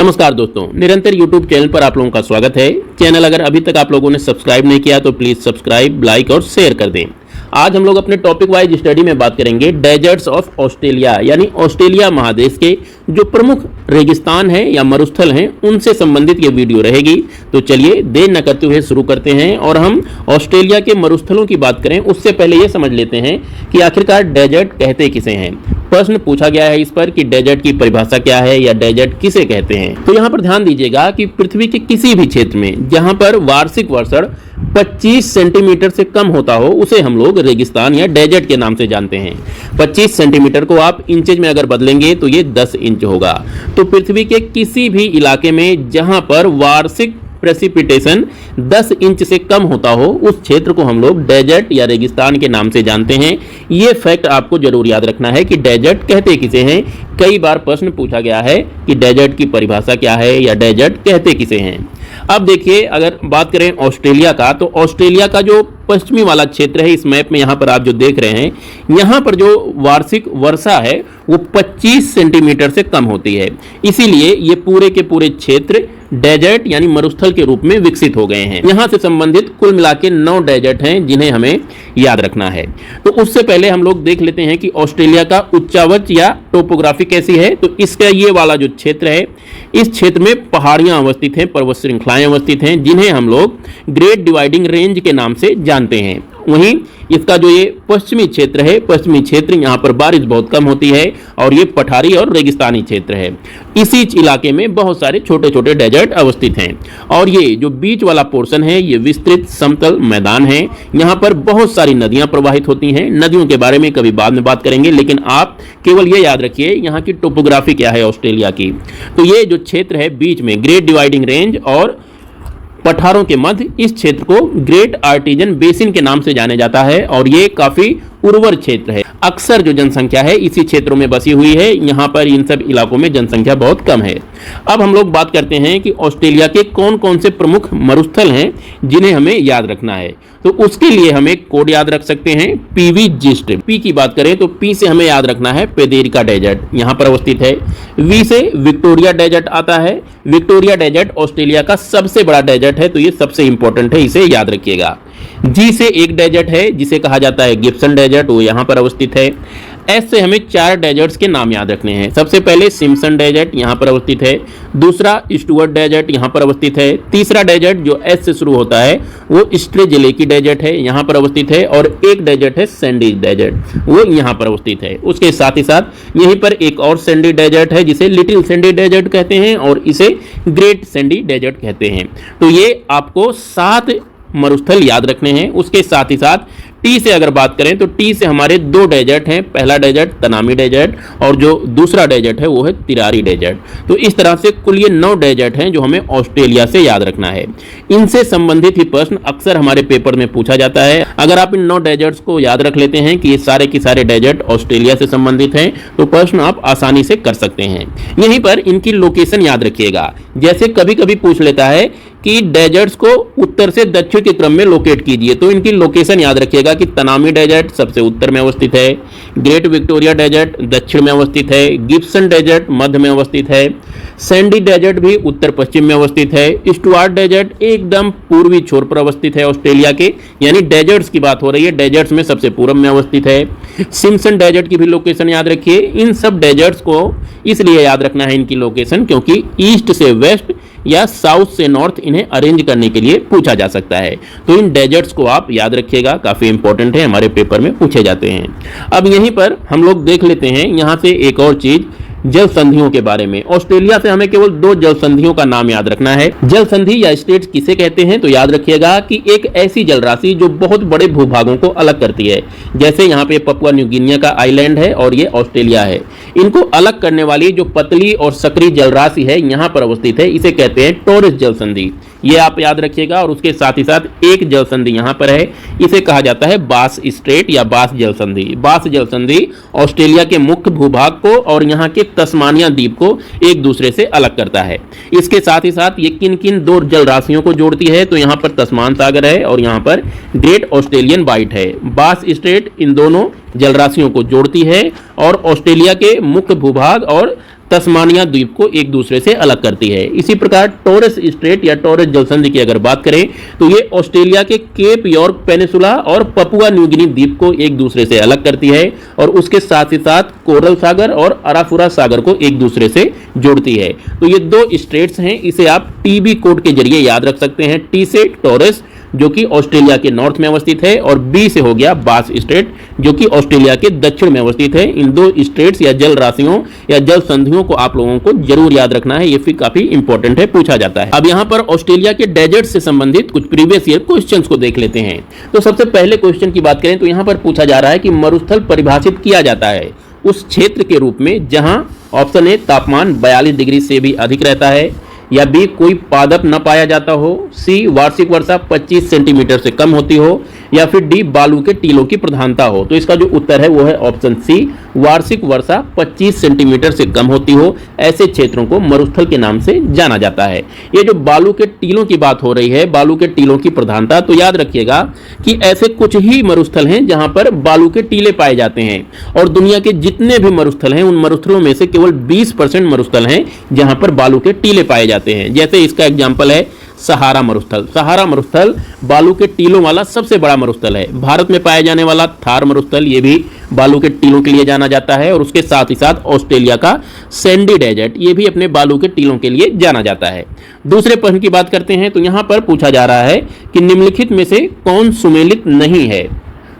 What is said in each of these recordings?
नमस्कार दोस्तों, निरंतर YouTube चैनल पर आप लोगों का स्वागत है। चैनल अगर अभी तक आप लोगों ने सब्सक्राइब नहीं किया तो प्लीज़ सब्सक्राइब, लाइक और शेयर कर दें। आज हम लोग अपने टॉपिक वाइज स्टडी में बात करेंगे डेजर्ट्स ऑफ ऑस्ट्रेलिया, यानी ऑस्ट्रेलिया महादेश के जो प्रमुख रेगिस्तान हैं या मरुस्थल हैं उनसे संबंधित ये वीडियो रहेगी। तो चलिए देर न करते हुए शुरू करते हैं और हम ऑस्ट्रेलिया के मरुस्थलों की बात करें उससे पहले ये समझ लेते हैं कि आखिरकार डेजर्ट कहते किसे हैं। प्रश्न पूछा गया है इस पर कि डेजर्ट की परिभाषा क्या है या डेजर्ट किसे कहते हैं। तो यहाँ पर ध्यान दीजिएगा कि पृथ्वी के किसी भी क्षेत्र में जहाँ पर वार्षिक वर्षण 25 सेंटीमीटर से कम होता हो उसे हम लोग रेगिस्तान या डेजर्ट के नाम से जानते हैं। 25 सेंटीमीटर को आप इंचेज में अगर बदलेंगे तो ये 10 इंच होगा। तो पृथ्वी के किसी भी इलाके में जहां पर वार्षिक प्रेसिपिटेशन 10 इंच से कम होता हो उस क्षेत्र को हम लोग डेजर्ट या रेगिस्तान के नाम से जानते हैं। ये फैक्ट आपको जरूर याद रखना है कि डेजर्ट कहते किसे हैं। कई बार प्रश्न पूछा गया है कि डेजर्ट की परिभाषा क्या है या डेजर्ट कहते किसे हैं। अब देखिए, अगर बात करें ऑस्ट्रेलिया का, तो ऑस्ट्रेलिया का जो पश्चिमी वाला क्षेत्र है, इस मैप में यहाँ पर आप जो देख रहे हैं, यहाँ पर जो वार्षिक वर्षा है वो 25 सेंटीमीटर से कम होती है। इसीलिए ये पूरे के पूरे क्षेत्र डेजर्ट यानी मरुस्थल के रूप में विकसित हो गए हैं। यहाँ से संबंधित कुल मिला के 9 डेजर्ट हैं जिन्हें हमें याद रखना है। तो उससे पहले हम लोग देख लेते हैं कि ऑस्ट्रेलिया का उच्चावच या टोपोग्राफी कैसी है। तो इसका ये वाला जो क्षेत्र है, इस क्षेत्र में पहाड़ियां अवस्थित हैं, पर्वत श्रृंखलाएं अवस्थित हैं, जिन्हें हम लोग ग्रेट डिवाइडिंग रेंज के नाम से जानते हैं। वहीं इसका जो ये पश्चिमी क्षेत्र है, पश्चिमी क्षेत्र, यहाँ पर बारिश बहुत कम होती है और ये पठारी और रेगिस्तानी क्षेत्र है। इसी इलाके में बहुत सारे छोटे छोटे डेजर्ट अवस्थित हैं और ये जो बीच वाला पोर्शन है ये विस्तृत समतल मैदान है। यहाँ पर बहुत सारी नदियाँ प्रवाहित होती हैं। नदियों के बारे में कभी बाद में बात करेंगे, लेकिन आप केवल ये याद रखिए यहाँ की टोपोग्राफी क्या है ऑस्ट्रेलिया की। तो ये जो क्षेत्र है बीच में ग्रेट डिवाइडिंग रेंज और पठारों के मध्य, इस क्षेत्र को ग्रेट आर्टिजन बेसिन के नाम से जाने जाता है और ये काफी उर्वर क्षेत्र है। अक्सर जो जनसंख्या है इसी क्षेत्रों में बसी हुई है। यहाँ पर इन सब इलाकों में जनसंख्या बहुत कम है। अब हम लोग बात करते हैं कि ऑस्ट्रेलिया के कौन कौन से प्रमुख मरुस्थल हैं जिन्हें हमें याद रखना है। तो उसके लिए हम एक कोड याद रख सकते हैं, पीवी जिस्ट। पी की बात करें तो पी से हमें याद रखना है पेदेरिका डेजर्ट, यहाँ पर अवस्थित है। वी से विक्टोरिया डेजर्ट आता है। विक्टोरिया डेजर्ट ऑस्ट्रेलिया का सबसे बड़ा डेजर्ट है, तो ये सबसे इंपॉर्टेंट है, इसे याद रखिएगा। जी से एक डेजर्ट है जिसे कहा जाता है गिब्सन डेजर्ट, वो यहाँ पर अवस्थित है। एस से हमें 4 डेजर्ट्स के नाम याद रखने हैं। सबसे पहले सिम्पसन डेजर्ट यहाँ पर अवस्थित है। दूसरा स्टुअर्ट डेजर्ट यहाँ पर अवस्थित है। तीसरा डेजर्ट जो एस से शुरू होता है वो स्ट्रेजेलेकी डेजर्ट है, यहाँ पर अवस्थित है। और एक डेजर्ट है सैंडी डेजर्ट, वो यहाँ पर अवस्थित है। उसके साथ ही साथ यहीं पर एक और सैंडी डेजर्ट है जिसे लिटिल सैंडी डेजर्ट कहते हैं और इसे ग्रेट सैंडी डेजर्ट कहते हैं। तो ये आपको 7 मरुस्थल याद रखने हैं। उसके साथ ही साथ टी से अगर बात करें तो टी से हमारे 2 डेजर्ट हैं। पहला डेजर्ट तनामी डेजर्ट और जो दूसरा डेजर्ट है वो है तिरारी डेजर्ट। तो इस तरह से कुल ये 9 डेजर्ट हैं जो हमें ऑस्ट्रेलिया से याद रखना है। इनसे संबंधित ही प्रश्न अक्सर हमारे पेपर में पूछा जाता है। अगर आप इन 9 डेजर्ट्स को याद रख लेते हैं कि ये सारे के सारे डेजर्ट ऑस्ट्रेलिया से संबंधित हैं तो प्रश्न आप आसानी से कर सकते हैं। यहीं पर इनकी लोकेशन याद रखिएगा। जैसे कभी कभी पूछ लेता है कि डेजर्ट्स को उत्तर से दक्षिण के क्रम में लोकेट कीजिए, तो इनकी लोकेशन याद रखिएगा कि तनामी डेजर्ट सबसे उत्तर में अवस्थित है, ग्रेट विक्टोरिया डेजर्ट दक्षिण में अवस्थित है, गिब्सन डेजर्ट मध्य में अवस्थित है, सैंडी डेजर्ट भी उत्तर पश्चिम में अवस्थित है, स्टुअर्ट डेजर्ट एकदम पूर्वी छोर पर अवस्थित है ऑस्ट्रेलिया के, यानी डेजर्ट्स की बात हो रही है, डेजर्ट्स में सबसे पूर्व में अवस्थित है। सिम्पसन डेजर्ट की भी लोकेशन याद रखिए। इन सब डेजर्ट्स को इसलिए याद रखना है इनकी लोकेशन क्योंकि ईस्ट से वेस्ट या साउथ से नॉर्थ इन्हें अरेंज करने के लिए पूछा जा सकता है। तो इन डेजर्ट्स को आप याद रखिएगा, काफी इंपॉर्टेंट है, हमारे पेपर में पूछे जाते हैं। अब यहीं पर हम लोग देख लेते हैं यहाँ से एक और चीज, जल संधियों के बारे में। ऑस्ट्रेलिया से हमें केवल 2 जल संधियों का नाम याद रखना है। जल संधि या स्टेट्स किसे कहते हैं, तो याद रखिएगा कि एक ऐसी जल राशि जो बहुत बड़े भूभागों को अलग करती है। जैसे यहाँ पे पपुआ न्यू गिनिया का आइलैंड है और ये ऑस्ट्रेलिया है। इनको अलग करने वाली जो पतली और सक्रिय जल राशि है यहाँ पर अवस्थित है, इसे कहते हैं टॉरस जल संधि। ये आप याद रखिएगा। और उसके साथ ही साथ एक जल संधि यहाँ पर है, इसे कहा जाता है बास स्ट्रेट या बास जल संधि। बास जल संधि ऑस्ट्रेलिया के मुख्य भूभाग को और यहाँ के तस्मानिया द्वीप को एक दूसरे से अलग करता है। इसके साथ ही साथ ये किन किन 2 जल राशियों को जोड़ती है, तो यहाँ पर तस्मान सागर है और यहाँ पर ग्रेट ऑस्ट्रेलियन बाइट है। बास स्ट्रेट इन दोनों जल राशियों को जोड़ती है और ऑस्ट्रेलिया के मुख्य भूभाग और तस्मानिया द्वीप को एक दूसरे से अलग करती है। इसी प्रकार टोरस स्ट्रेट या टोरस जलसंधि की अगर बात करें तो ये ऑस्ट्रेलिया के केप यॉर्क पेनिसुला और पपुआ न्यू गिनी द्वीप को एक दूसरे से अलग करती है और उसके साथ ही साथ कोरल सागर और अराफुरा सागर को एक दूसरे से जोड़ती है। तो ये दो स्ट्रेट्स हैं, इसे आप टीबी कोड के जरिए याद रख सकते हैं। टी से टोरस जो कि ऑस्ट्रेलिया के नॉर्थ में अवस्थित है और बी से हो गया बास स्ट्रेट जो कि ऑस्ट्रेलिया के दक्षिण में अवस्थित है। इन दो स्ट्रेट्स या जल राशियों या जल संधियों को आप लोगों को जरूर याद रखना है, ये फिर काफी इंपॉर्टेंट है, पूछा जाता है। अब यहाँ पर ऑस्ट्रेलिया के डेजर्ट से संबंधित कुछ प्रीवियस ईयर क्वेश्चंस को देख लेते हैं। तो सबसे पहले क्वेश्चन की बात करें तो यहाँ पर पूछा जा रहा है कि मरुस्थल परिभाषित किया जाता है उस क्षेत्र के रूप में जहां ऑप्शन ए तापमान 42 डिग्री से भी अधिक रहता है, या बी कोई पादप न पाया जाता हो, सी वार्षिक वर्षा 25 सेंटीमीटर से कम होती हो, या फिर डी बालू के टीलों की प्रधानता हो। तो इसका जो उत्तर है वो है ऑप्शन सी, वार्षिक वर्षा 25 सेंटीमीटर से कम होती हो, ऐसे क्षेत्रों को मरुस्थल के नाम से जाना जाता है। ये जो बालू के टीलों की बात हो रही है, बालू के टीलों की प्रधानता, तो याद रखिएगा कि ऐसे कुछ ही मरुस्थल हैं जहां पर बालू के टीले पाए जाते हैं और दुनिया के जितने भी मरुस्थल हैं उन मरुस्थलों में से केवल 20% मरुस्थल हैं जहां पर बालू के टीले पाए जाते हैं। जैसे इसका एग्जाम्पल है सहारा मरुस्थल। सहारा मरुस्थल बालू के टीलों वाला सबसे बड़ा मरुस्थल है। भारत में पाया जाने वाला थार मरुस्थल ये भी बालू के टीलों के लिए जाना जाता है और उसके साथ ही साथ ऑस्ट्रेलिया का सैंडी डेजर्ट ये भी अपने बालू के टीलों के लिए जाना जाता है। दूसरे प्रश्न की बात करते हैं तो यहां पर पूछा जा रहा है कि निम्नलिखित में से कौन सुमेलित नहीं है।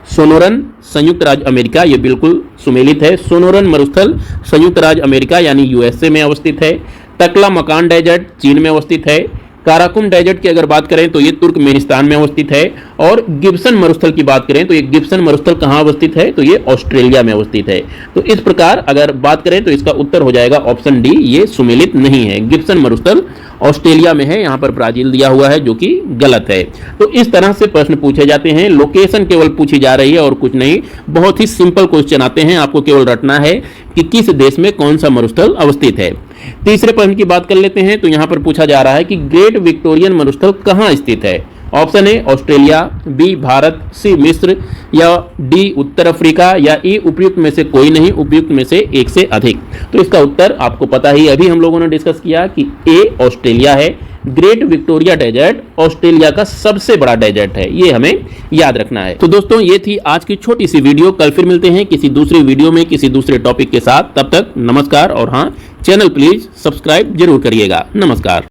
सोनोरन संयुक्त राज्य अमेरिका, ये बिल्कुल सुमेलित है। सोनोरन मरुस्थल संयुक्त राज्य अमेरिका यानी यूएसए में अवस्थित है। टकला मकान डेजर्ट चीन में अवस्थित है। काराकुम डेजर्ट की अगर बात करें तो ये तुर्कमेनिस्तान में अवस्थित है। और गिब्सन मरुस्थल की बात करें तो ये गिब्सन मरुस्थल कहाँ अवस्थित है, तो ये ऑस्ट्रेलिया में अवस्थित है। तो इस प्रकार अगर बात करें तो इसका उत्तर हो जाएगा ऑप्शन डी, ये सुमेलित नहीं है। गिब्सन मरुस्थल ऑस्ट्रेलिया में है, यहाँ पर ब्राजील दिया हुआ है जो कि गलत है। तो इस तरह से प्रश्न पूछे जाते हैं, लोकेशन केवल पूछी जा रही है और कुछ नहीं। बहुत ही सिंपल क्वेश्चन आते हैं, आपको केवल रटना है कि किस देश में कौन सा मरुस्थल अवस्थित है। तीसरे प्रश्न की बात कर लेते हैं तो यहाँ पर पूछा जा रहा है कि ग्रेट विक्टोरियन मरुस्थल कहाँ स्थित है। Option A Australia, B Bharat, C मिस्र, या डी उत्तर अफ्रीका, या ई उपयुक्त में से कोई नहीं, उपयुक्त में से एक से अधिक। तो इसका उत्तर आपको पता ही, अभी हम लोगों ने डिस्कस किया कि ए ऑस्ट्रेलिया है। ग्रेट विक्टोरिया डेजर्ट ऑस्ट्रेलिया का सबसे बड़ा डेजर्ट है, ये हमें याद रखना है। तो दोस्तों ये थी आज की छोटी सी वीडियो। कल फिर मिलते हैं किसी दूसरी वीडियो में किसी दूसरे टॉपिक के साथ। तब तक नमस्कार और हाँ, चैनल प्लीज सब्सक्राइब जरूर करिएगा। नमस्कार।